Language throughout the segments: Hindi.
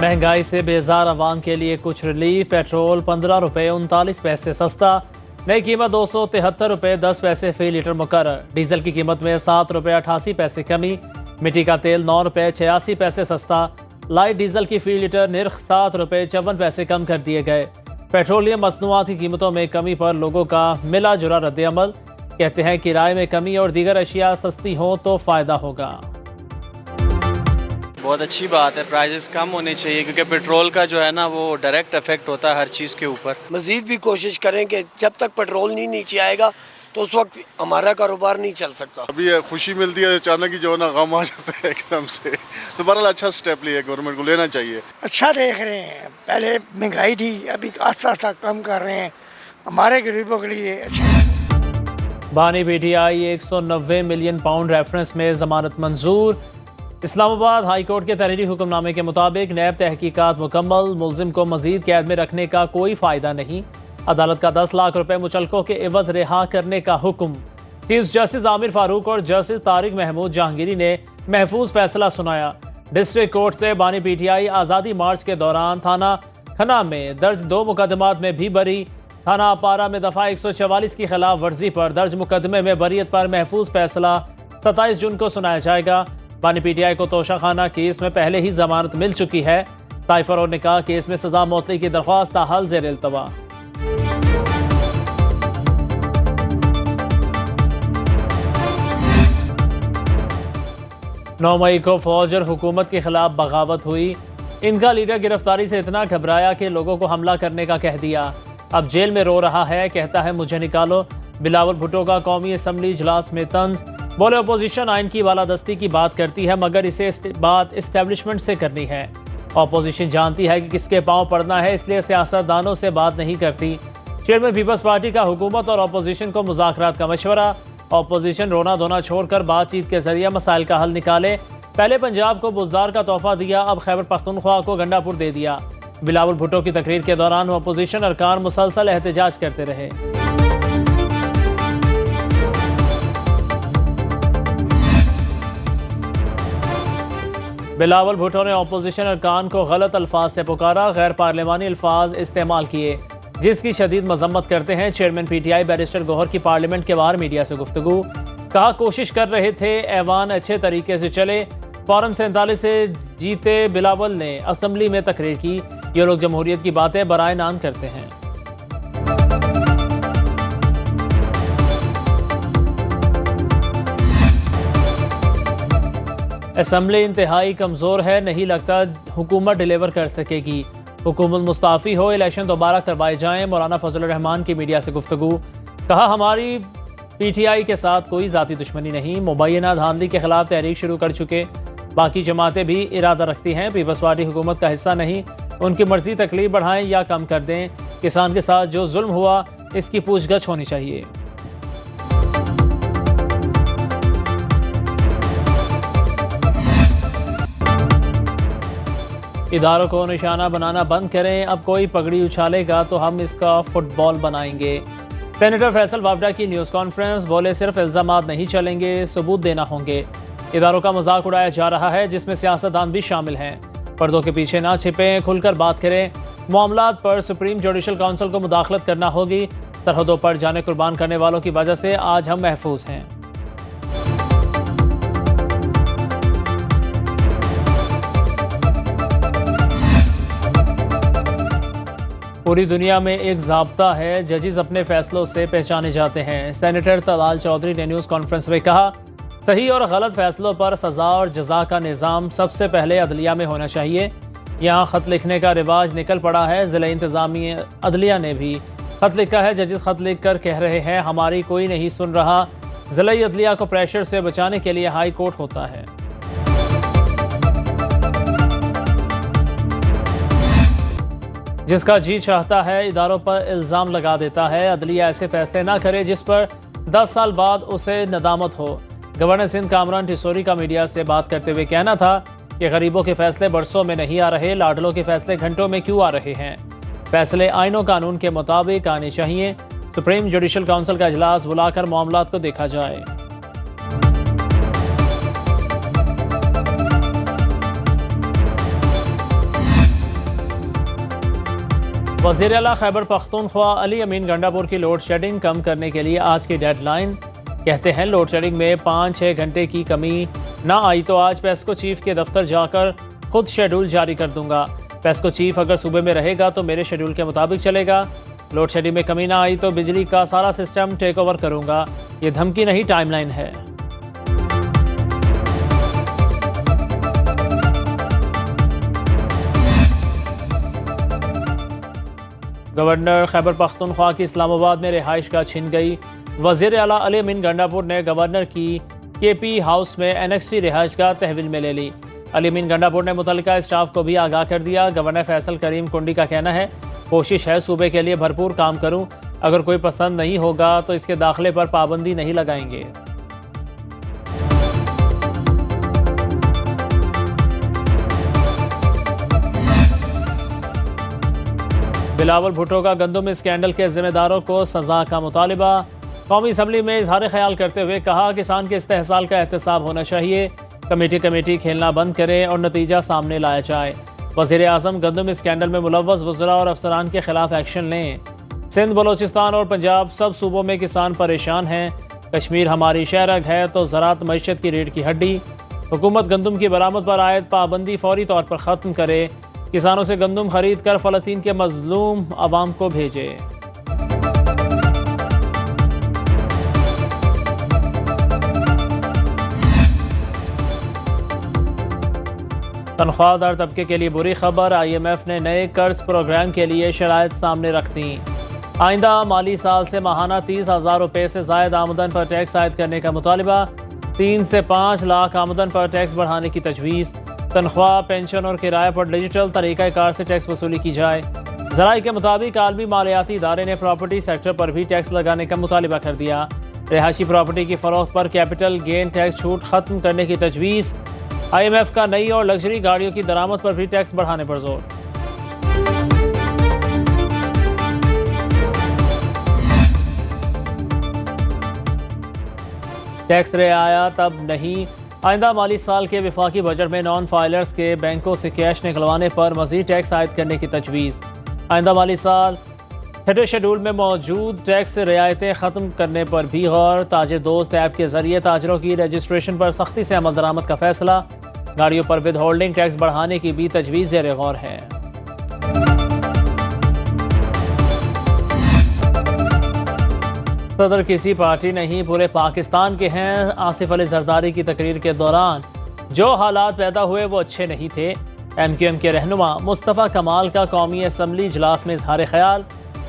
महंगाई से बेजार आवाम के लिए कुछ रिलीफ। पेट्रोल 15 रुपये 39 पैसे सस्ता, नई कीमत 273 रुपये 10 पैसे फी लीटर मुकर्रर। डीजल की कीमत में 7 रुपये 88 पैसे कमी। मिट्टी का तेल 9 रुपये 86 पैसे सस्ता। लाइट डीजल की फी लीटर निर्ख 7 रुपये 54 पैसे कम कर दिए गए। पेट्रोलियम मसनूआत की कीमतों में कमी पर लोगों का मिला जुला रद्द-ए-अमल। कहते हैं किराए में कमी और दीगर अशिया सस्ती हो तो फ़ायदा होगा। बहुत अच्छी बात है, प्राइजेस कम होने चाहिए क्योंकि पेट्रोल का जो है ना वो डायरेक्ट इफेक्ट होता है हर चीज़ के ऊपर। मज़ीद भी कोशिश करें कि जब तक पेट्रोल नहीं नीचे आएगा तो उस वक्त हमारा कारोबार नहीं चल सकता। अभी खुशी मिलती है, अचानक ही जो ना गम आ जाता है एकदम से। तो बहरहाल अच्छा स्टेप लिया, गवर्नमेंट को लेना चाहिए। अच्छा देख रहे हैं, पहले महंगाई थी, अभी आस्ता आस्ता कम कर रहे हैं, हमारे गरीबों के लिए अच्छा। बानी पीटीआई 190 मिलियन पाउंड रेफरेंस में जमानत मंजूर। इस्लामाबाद हाई कोर्ट के तहरीरी हुक्मनामे के मुताबिक नैब तहकीकात मुकम्मल, मुलजिम को मजीद कैद में रखने का कोई फ़ायदा नहीं। अदालत का 10 लाख रुपए मुचलकों के एवज रिहा करने का हुक्म। चीफ जस्टिस आमिर फारूक और जस्टिस तारिक महमूद जहांगीरी ने महफूज फैसला सुनाया। डिस्ट्रिक्ट कोर्ट से बानी पीटीआई आज़ादी मार्च के दौरान थाना खन्ना में दर्ज 2 मुकदमात में भी बरी। थाना अपारा में दफ़ा 144 की खिलाफ वर्जी पर दर्ज मुकदमे में बरीयत पर महफूज फैसला 27 जून को सुनाया जाएगा। बानी पीटीआई को तोशाखाना केस में पहले ही जमानत मिल चुकी है। ताइफर ने कहा केस में सजा मौतली की दरख्वास्त ताहाल ज़ेर इल्तवा। 9 मई को फौज और हुकूमत के खिलाफ बगावत हुई। इनका लीडर गिरफ्तारी से इतना घबराया कि लोगों को हमला करने का कह दिया। अब जेल में रो रहा है, कहता है मुझे निकालो। बिलावल भुट्टो का कौमी असम्बली इजलास में तंज। बोले अपोजिशन आइन की बालादस्ती की बात करती है मगर इसे बात इस्टेब्लिशमेंट से करनी है। अपोजिशन जानती है कि किसके पांव पड़ना है, इसलिए सियासतदानों से बात नहीं करती। चेयरमैन पीपल्स पार्टी का हुकूमत और अपोजिशन को मुज़ाकरात का मशवरा। अपोजिशन रोना धोना छोड़कर बातचीत के जरिए मसाइल का हल निकाले। पहले पंजाब को बुजदार का तोहफा दिया, अब खैबर पख्तूनख्वा को गंडापुर दे दिया। बिलावल भुट्टो की तकरीर के दौरान अपोजिशन अरकान मुसलसल एहतजाज करते रहे। बिलावल भुट्टो ने अपोजिशन अरकान को गलत अल्फाज से पुकारा, गैर पार्लिमानी अल्फाज इस्तेमाल किए, जिसकी शदीद मजम्मत करते हैं। चेयरमैन पीटीआई बैरिस्टर गौहर की पार्लियामेंट के बाहर मीडिया से गुफ्तगू। कहा कोशिश कर रहे थे ऐवान अच्छे तरीके से चले। फॉरम 47 से जीते बिलावल ने असम्बली में तकरीर की। ये लोग जमहूरियत की बातें बराए नाम करते हैं। असम्बली इंतहाई कमज़ोर है, नहीं लगता हुकूमत डिलीवर कर सकेगी। हुकूमत मुस्ताफ़ी हो, इलेक्शन दोबारा करवाए जाएं। मौलाना फजल रहमान की मीडिया से गुफ्तगू। कहा हमारी पीटीआई के साथ कोई ज़ाती दुश्मनी नहीं, मुबैना धांधली के खिलाफ तहरीक शुरू कर चुके। बाकी जमातें भी इरादा रखती हैं, पीपल्स पार्टी हुकूमत का हिस्सा नहीं। उनकी मर्जी तकलीफ बढ़ाएं या कम कर दें। किसान के साथ जो जुल्म हुआ इसकी पूछगछ होनी चाहिए। इदारों को निशाना बनाना बंद करें, अब कोई पगड़ी उछालेगा तो हम इसका फुटबॉल बनाएंगे। सेनेटर फैसल वावडा की न्यूज़ कॉन्फ्रेंस। बोले सिर्फ इल्ज़ामात नहीं चलेंगे, सबूत देना होंगे। इदारों का मजाक उड़ाया जा रहा है जिसमें सियासतदान भी शामिल हैं। पर्दों के पीछे ना छिपें, खुलकर बात करें। मामलात पर सुप्रीम जुडिशल काउंसिल को मुदाखलत करना होगी। सरहदों पर जाने कुर्बान करने वालों की वजह से आज हम महफूज हैं। पूरी दुनिया में एक ज़ाब्ता है, जजेस अपने फैसलों से पहचाने जाते हैं। सेनेटर तलाल चौधरी ने न्यूज़ कॉन्फ्रेंस में कहा सही और गलत फैसलों पर सज़ा और जज़ा का निज़ाम सबसे पहले अदलिया में होना चाहिए। यहाँ ख़त लिखने का रिवाज निकल पड़ा है। ज़िला इंतज़ामिया अदलिया ने भी ख़त लिखा है। जजेस ख़त लिख कर कह रहे हैं हमारी कोई नहीं सुन रहा। ज़िला अदलिया को प्रेशर से बचाने के लिए हाई कोर्ट होता है। जिसका जी चाहता है इदारों पर इल्ज़ाम लगा देता है। अदलिया ऐसे फैसले ना करे जिस पर 10 साल बाद उसे नदामत हो। गवर्नर सिंध कामरान टिसोरी का मीडिया से बात करते हुए कहना था कि गरीबों के फैसले बरसों में नहीं आ रहे, लाडलों के फैसले घंटों में क्यों आ रहे हैं। फैसले आइन और कानून के मुताबिक आने चाहिए। सुप्रीम जुडिशल काउंसिल का इजलास बुलाकर मामलात को देखा जाए। वज़ीर आला खैबर पख्तूनख्वा अली अमीन गंडापुर की लोड शेडिंग कम करने के लिए आज की डेडलाइन। कहते हैं लोड शेडिंग में 5-6 घंटे की कमी ना आई तो आज पेस्को चीफ के दफ्तर जाकर खुद शेड्यूल जारी कर दूंगा। पेस्को चीफ अगर सूबे में रहेगा तो मेरे शेड्यूल के मुताबिक चलेगा। लोड शेडिंग में कमी ना आई तो बिजली का सारा सिस्टम टेक ओवर करूंगा। ये धमकी नहीं, टाइमलाइन है। गवर्नर खैबर पख्तूनख्वा की इस्लामाबाद में रिहाइश का छिन गई। वज़ीर आला अली अमीन गंडापुर ने गवर्नर की KP हाउस में NXC रिहाइश का तहवील में ले ली। अली अमीन गंडापुर ने मुतल्लिका स्टाफ को भी आगाह कर दिया। गवर्नर फैसल करीम कुंडी का कहना है, कोशिश है सूबे के लिए भरपूर काम करूं। अगर कोई पसंद नहीं होगा तो इसके दाखिले पर पाबंदी नहीं लगाएंगे। बिलावल भुट्टो का गंदम स्कैंडल के जिम्मेदारों को सजा का मुतालिबा। कौमी असम्बली में इजहार ख्याल करते हुए कहा, किसान के इस्तेहसाल का एहतसाब होना चाहिए। कमेटी खेलना बंद करें और नतीजा सामने लाया जाए। वज़ीर आज़म गंदम स्कैंडल में मुलव्वस वज़रा और अफसरान के खिलाफ एक्शन लें। सिंध, बलोचिस्तान और पंजाब सब सूबों में किसान परेशान हैं। कश्मीर हमारी शहरग है तो ज़राअत मईशत की रीढ़ की हड्डी। हुकूमत गंदम की बरामद पर आयद पाबंदी फौरी तौर पर ख़त्म करे। किसानों से गंदम खरीद कर फ़लस्तीन के मज़लूम अवाम को भेजे। तनख्वाहदार तबके के लिए बुरी खबर। IMF ने नए कर्ज प्रोग्राम के लिए शराइत सामने रख दी। आइंदा माली साल से माहाना 30,000 रुपये से ज़ायद आमदन पर टैक्स आयद करने का मुतालिबा। 3 से 5 लाख आमदन पर टैक्स बढ़ाने की तजवीज़। तनख्वाह, पेंशन और किराए पर डिजिटल तरीक़ाकार से टैक्स वसूली की जाए। ज़राए के मुताबिक आलमी मालियाती इदारे ने प्रॉपर्टी सेक्टर पर भी टैक्स लगाने का मुतालिबा कर दिया। रिहायशी प्रॉपर्टी की फ़रोख्त पर कैपिटल गेन टैक्स छूट ख़त्म करने की तजवीज़। IMF का नई और लग्जरी गाड़ियों की दरामद पर भी टैक्स बढ़ाने पर जोर। टैक्स रियायत अब नहीं। आइंदा माली साल के वफाकी बजट में नॉन फाइलर्स के बैंकों से कैश निकलवाने पर मज़ीद टैक्स आयद करने की तजवीज़। आइंदा माली साल छठे शेड्यूल में मौजूद टैक्स रियायतें ख़त्म करने पर भी गौर। ताजे दोस्त ऐप के ज़रिए ताजरों की रजिस्ट्रेशन पर सख्ती से अमल दरामद का फैसला। गाड़ियों पर विद होल्डिंग टैक्स बढ़ाने की भी तजवीज़ ज़ेर गौर है। सदर किसी पार्टी नहीं, पूरे पाकिस्तान के हैं। आसिफ अली जरदारी की तकरीर के दौरान जो हालात पैदा हुए वो अच्छे नहीं थे। MQM के रहनुमा मुस्तफ़ा कमाल का कौमी असम्बली इजलास में इजहार ख्याल।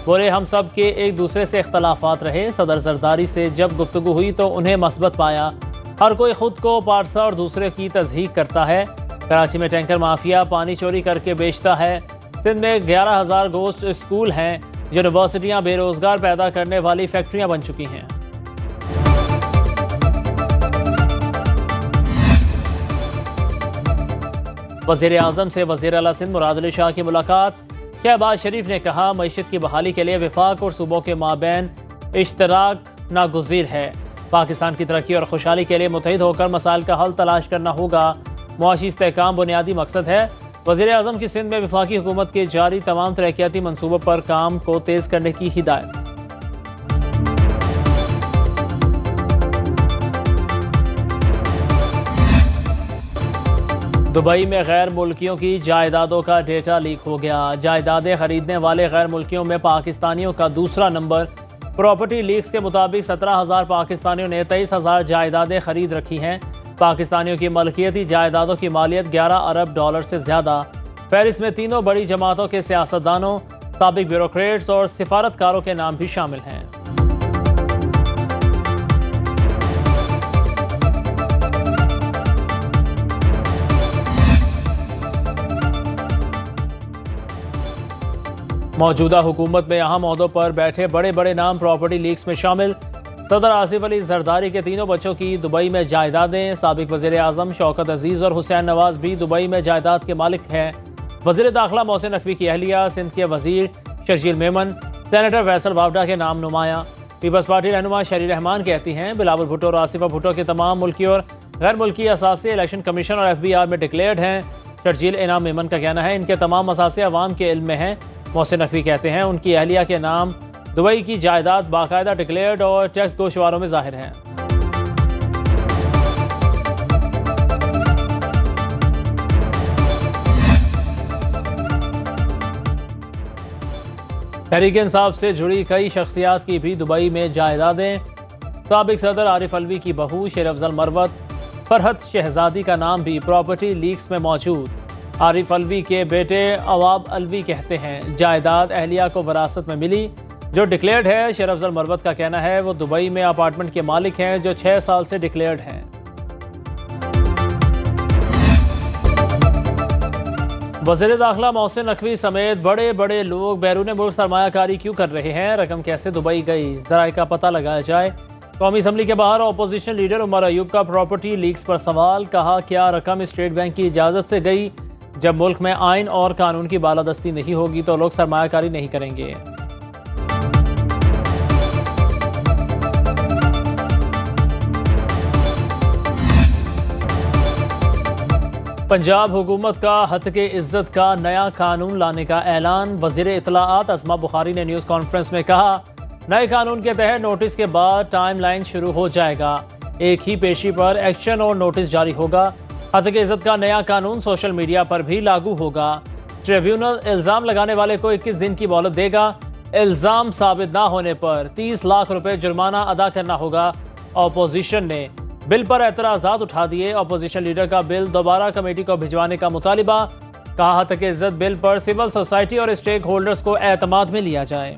बोले, हम सब के एक दूसरे से इख्तलाफात रहे। सदर जरदारी से जब गुफ्तगू हुई तो उन्हें मस्बत पाया। हर कोई खुद को पारसा और दूसरे की तज़हीक करता है। कराची में टैंकर माफिया पानी चोरी करके बेचता है। सिंध में 11,000 गोश्त स्कूल हैं। यूनिवर्सिटियाँ बेरोज़गार पैदा करने वाली फैक्ट्रियाँ बन चुकी हैं। वज़ीर आज़म से वज़ीर आला सिंध मुराद अली शाह की मुलाकात। शहबाज शरीफ ने कहा, मईशत की बहाली के लिए वफाक और सूबों के माबैन इश्तराक नागुज़ीर है। पाकिस्तान की तरक्की और खुशहाली के लिए मुत्तहिद होकर मसाइल का हल तलाश करना होगा। मुआशी इस्तेहकाम बुनियादी मकसद है। वज़ीर आज़म की सिंध में वफाकी हुकूमत के जारी तमाम तरक्याती मनसूबों पर काम को तेज़ करने की हिदायत। दुबई में गैर मुल्कियों की जायदादों का डेटा लीक हो गया। जायदादें खरीदने वाले गैर मुल्कियों में पाकिस्तानियों का दूसरा नंबर। प्रॉपर्टी लीक्स के मुताबिक 17,000 पाकिस्तानियों ने 23,000 जायदादें खरीद रखी हैं। पाकिस्तानियों की मलकियती जायदादों की मालियत $11 अरब से ज़्यादा। पेरिस में तीनों बड़ी जमातों के सियासतदानों, साबिक ब्यूरोक्रेट्स और सिफारतकारों के नाम भी शामिल हैं। मौजूदा हुकूमत में अहम ओहदों पर बैठे बड़े बड़े नाम प्रॉपर्टी लीक्स में शामिल। सदर आसिफ अली जरदारी के तीनों बच्चों की दुबई में जायदादें। साबिक वज़ीर आज़म शौकत अजीज़ और हुसैन नवाज भी दुबई में जायदाद के मालिक हैं। वज़ीर दाखिला मोहसिन नकवी की अहलिया, सिंध के वज़ीर शर्जील मेमन, सेनेटर फैसल वावडा के नाम नुमाया। पीपल्स पार्टी रहनुमा शरी रहमान कहती हैं, बिलावल भुट्टो और आसिफा भुट्टो के तमाम मुल्की और गैर मुल्की असासे इलेक्शन कमीशन और FBR में डिक्लेयर्ड हैं। शर्जील इनाम मेमन का कहना है, इनके तमाम असासे अवाम के इल्म में हैं। मोहसिन नकवी कहते हैं उनकी अहलिया के नाम दुबई की जायदाद बाकायदा डिक्लेयर्ड और टैक्स गोशवारों में जाहिर है। तहरीक इंसाफ से जुड़ी कई शख्सियात की भी दुबई में जायदादें। साबिक सदर आरिफ अलवी की बहू शेर अफजल मरवत फरहत शहजादी का नाम भी प्रॉपर्टी लीक्स में मौजूद। आरिफ अलवी के बेटे अवाब अलवी कहते हैं जायदाद अहलिया को विरासत में मिली जो डिक्लेयर्ड है। शेर अफजल मरवत का कहना है वो दुबई में अपार्टमेंट के मालिक हैं जो 6 साल से डिक्लेयर्ड हैं। वज़ीर दाखिला मोहसिन नकवी समेत बड़े बड़े लोग बैरून मुल्क सरमायाकारी क्यों कर रहे हैं, रकम कैसे दुबई गई, ज़राए का पता लगाया जाए। कौमी असम्बली के बाहर अपोजिशन लीडर उमर अयूब का प्रॉपर्टी लीक्स पर सवाल। कहा क्या रकम स्टेट बैंक की इजाज़त से गई? जब मुल्क में आइन और कानून की बालादस्ती नहीं होगी तो लोग सरमायाकारी नहीं करेंगे। पंजाब हुकूमत का हत्के इज्जत का नया कानून लाने का ऐलान। वज़ीर इत्तलाआत अज़मा बुखारी ने न्यूज़ कॉन्फ्रेंस में कहा नए कानून के तहत नोटिस के बाद टाइम लाइन शुरू हो जाएगा। एक ही पेशी पर एक्शन और नोटिस जारी होगा। हत्के इज्जत का नया कानून सोशल मीडिया पर भी लागू होगा। ट्रिब्यूनल इल्ज़ाम लगाने वाले को 21 दिन की मोहलत देगा। इल्ज़ाम साबित ना होने पर 30 लाख रुपए जुर्माना अदा करना होगा। अपोजिशन ने बिल पर एतराज़ात उठा दिए। अपोजिशन लीडर का बिल दोबारा कमेटी को भिजवाने का मुतालिबा। कहा हत्के इज्जत बिल पर सिविल सोसाइटी और स्टेक होल्डर्स को एतमाद में लिया जाए।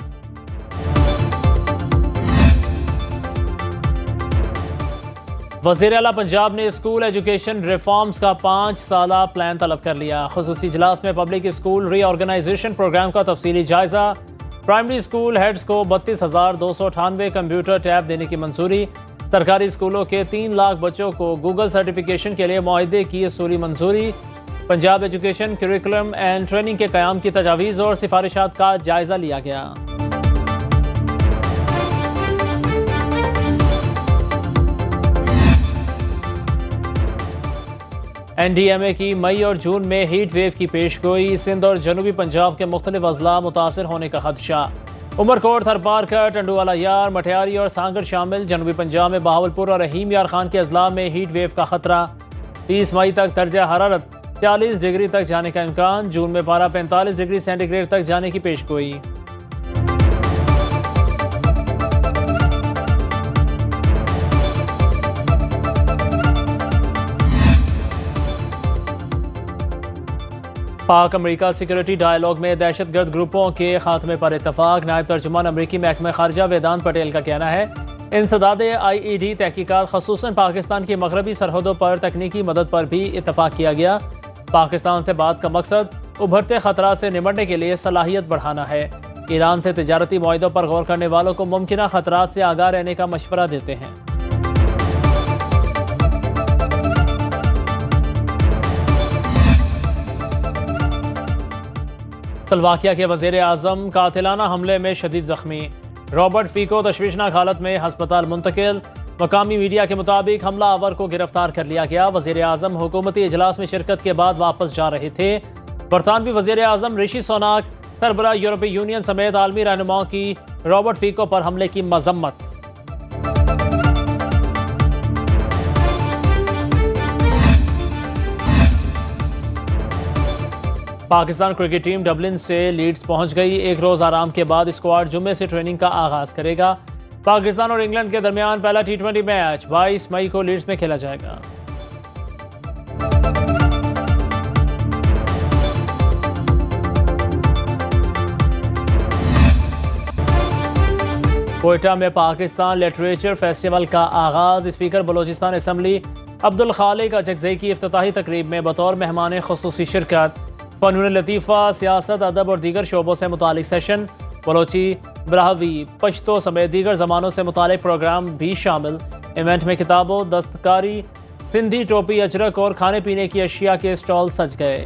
वज़ीर आला पंजाब ने स्कूल एजुकेशन रिफॉर्म्स का 5 साला प्लान तलब कर लिया। खुसूसी इजलास में पब्लिक स्कूल रीऑर्गेनाइजेशन प्रोग्राम का तफसीली जायजा। प्राइमरी स्कूल हेड्स को 32,298 कंप्यूटर टैब देने की मंजूरी। सरकारी स्कूलों के 3 लाख बच्चों को गूगल सर्टिफिकेशन के लिए मुआहदे की असूली मंजूरी। Punjab education curriculum and training के क़याम की तजावीज़ और सिफारिशात का जायजा लिया गया। NDMA की मई और जून में हीट वेव की पेशगोई। सिंध और जनूबी पंजाब के मुख्तलिफ अजला मुतासर होने का खदशा। उमरकोट, थरपारकर, टंडूवाला यार, मटियारी और सांगड़ शामिल। जनूबी पंजाब में बहावलपुर और रहीम यार खान के अजला में हीट वेव का खतरा। 30 मई तक दर्जा हरारत 40 डिग्री तक जाने का इम्कान। जून में पारा 45 डिग्री सेंटीग्रेड तक जाने की पेशगोई। पाक अमरीका सिक्योरिटी डायलॉग में दहशतगर्द ग्रुपों के खात्मे पर इतफाक। नायब तर्जुमान अमरीकी महकमा खारजा वेदांत पटेल का कहना है इंसदाद IED तहकीकात खसूसन पाकिस्तान की मगरबी सरहदों पर तकनीकी मदद पर भी इतफाक किया गया। पाकिस्तान से बात का मकसद उभरते खतरात से निपटने के लिए सलाहियत बढ़ाना है। ईरान से तिजारती मुआहदों पर गौर करने वालों को मुमकिन खतरात से आगाह रहने का मशवरा देते हैं। स्लोवाकिया के वज़ीर आज़म कातिलाना हमले में शदीद जख्मी। रॉबर्ट फीको तशवीशनाक हालत में हस्पताल मुंतकिल। मकामी मीडिया के मुताबिक हमला आवर को गिरफ्तार कर लिया गया। वज़ीर आज़म हुकूमती इजलास में शिरकत के बाद वापस जा रहे थे। बरतानवी वज़ीर आज़म ऋषि सुनाक सरबराह यूरोपीय यूनियन समेत आलमी रहनुमाओं की रॉबर्ट फीको पर हमले की मजम्मत। पाकिस्तान क्रिकेट टीम डबलिन से लीड्स पहुंच गई। एक रोज आराम के बाद स्क्वाड जुम्मे से ट्रेनिंग का आगाज करेगा। पाकिस्तान और इंग्लैंड के दरमियान पहला T20 मैच 22 मई को लीड्स में खेला जाएगा। कोयटा में पाकिस्तान लिटरेचर फेस्टिवल का आगाज। स्पीकर बलोचिस्तान असम्बली अब्दुल खालिक अजगज़ई की इफ्तिताही तकरीब में बतौर मेहमान खुसूसी शिरकत। फनून लतीफ़ा, सियासत, अदब और दीगर शोबों से मुतालिक सेशन। बलोची, ब्राहवी, पश्तो समेत दीगर ज़मानों से मुतालिक प्रोग्राम भी शामिल। इवेंट में किताबों, दस्तकारी, सिंधी टोपी, अजरक और खाने पीने की अशिया के स्टॉल सज गए।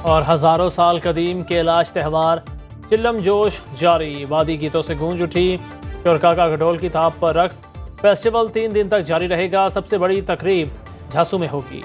और हज़ारों साल कदीम कैलाश त्यौहार चिल्लम जोश जारी। वादी गीतों से गूंज उठी। शुरका का ढोल की थाप पर रक्स। फेस्टिवल 3 दिन तक जारी रहेगा। सबसे बड़ी तकरीब झांसू में होगी।